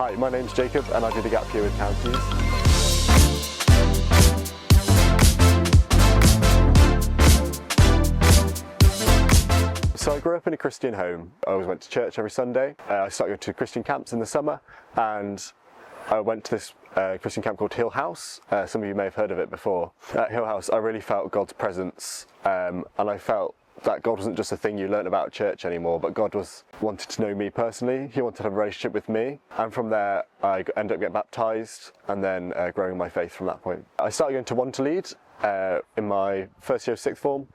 Hi, my name's Jacob and I did a gap year with Counties. So I grew up in a Christian home. I always went to church every Sunday. I started going to Christian camps in the summer, and I went to this Christian camp called Hill House. Some of you may have heard of it before. At Hill House I really felt God's presence, and I felt that God wasn't just a thing you learn about at church anymore, but God wanted to know me personally. He wanted to have a relationship with me, and from there I ended up getting baptised and then growing my faith from that point. I started going to One to Lead in my first year of sixth form,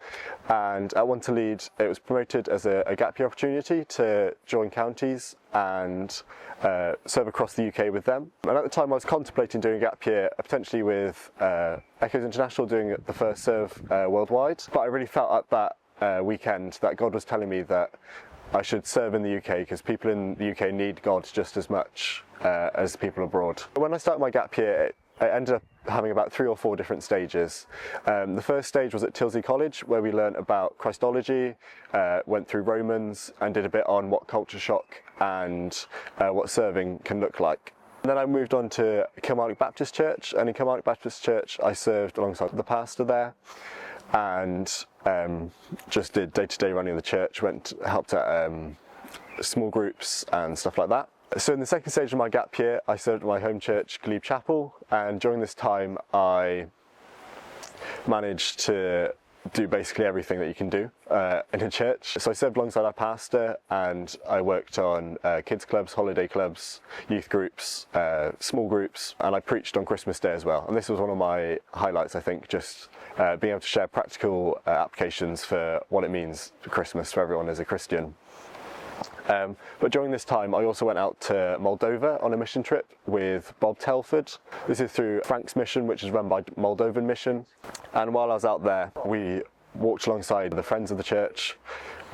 and at One to Lead it was promoted as a gap year opportunity to join Counties and serve across the UK with them. And at the time I was contemplating doing a gap year potentially with Echoes International, doing the FirstServe worldwide, but I really felt at that weekend that God was telling me that I should serve in the UK, because people in the UK need God just as much as people abroad. When I started my gap year, it ended up having about 3 or 4 different stages. The first stage was at Tilsley College, where we learnt about Christology, went through Romans and did a bit on what culture shock and what serving can look like. And then I moved on to Kilmarnock Baptist Church, and in Kilmarnock Baptist Church I served alongside the pastor there, and just did day-to-day running of the church, helped at small groups and stuff like that. So in the second stage of my gap year I served at my home church, Glebe Chapel, and during this time I managed to do basically everything that you can do in a church. So I served alongside our pastor, and I worked on kids clubs, holiday clubs, youth groups, small groups, and I preached on Christmas Day as well. And this was one of my highlights, I think, just being able to share practical applications for what it means for Christmas for everyone as a Christian. But during this time I also went out to Moldova on a mission trip with Bob Telford. This is through Frank's mission, which is run by Moldovan Mission. And while I was out there we walked alongside the friends of the church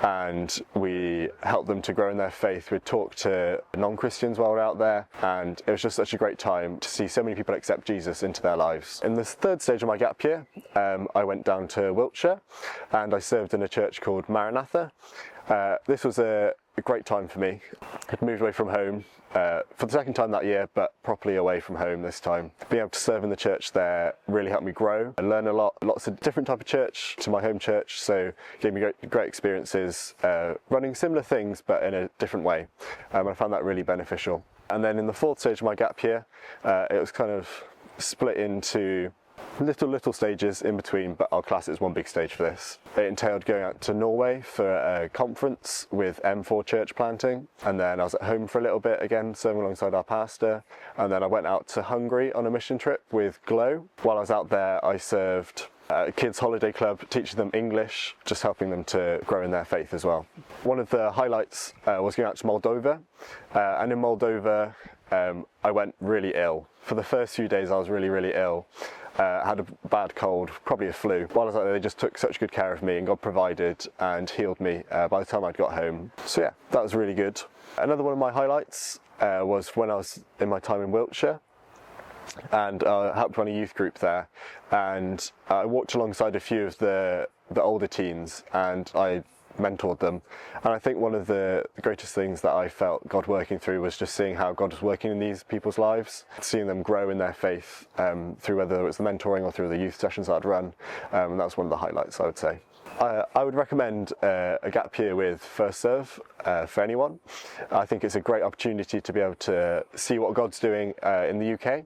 and we helped them to grow in their faith. We talked to non-Christians while we were out there, and it was just such a great time to see so many people accept Jesus into their lives. In this third stage of my gap year I went down to Wiltshire and I served in a church called Maranatha. This was a great time for me. I'd moved away from home for the second time that year, but properly away from home this time. Being able to serve in the church there really helped me grow and learn a lot. Lots of different type of church to my home church, so gave me great experiences running similar things but in a different way, and I found that really beneficial. And then in the fourth stage of my gap year it was kind of split into little stages in between, but I'll class it as one big stage for this. It entailed going out to Norway for a conference with M4 Church Planting, and then I was at home for a little bit again, serving alongside our pastor, and then I went out to Hungary on a mission trip with Glow. While I was out there I served at a kids holiday club, teaching them English, just helping them to grow in their faith as well. One of the highlights was going out to Moldova, and in Moldova I went really ill. For the first few days I was really ill. Had a bad cold, probably a flu. While I was out there they just took such good care of me, and God provided and healed me by the time I'd got home. So yeah, that was really good. Another one of my highlights was when I was in my time in Wiltshire, and I helped run a youth group there, and I walked alongside a few of the older teens and I mentored them. And I think one of the greatest things that I felt God working through was just seeing how God was working in these people's lives, seeing them grow in their faith through whether it was the mentoring or through the youth sessions that I'd run, and that's one of the highlights I would say. I would recommend a gap year with FirstServe for anyone. I think it's a great opportunity to be able to see what God's doing in the UK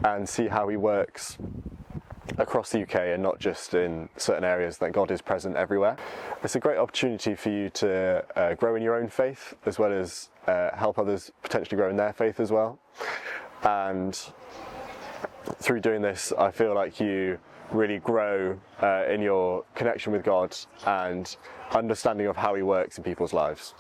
and see how He works across the UK and not just in certain areas, that God is present everywhere. It's a great opportunity for you to grow in your own faith, as well as help others potentially grow in their faith as well. And through doing this I feel like you really grow in your connection with God and understanding of how He works in people's lives.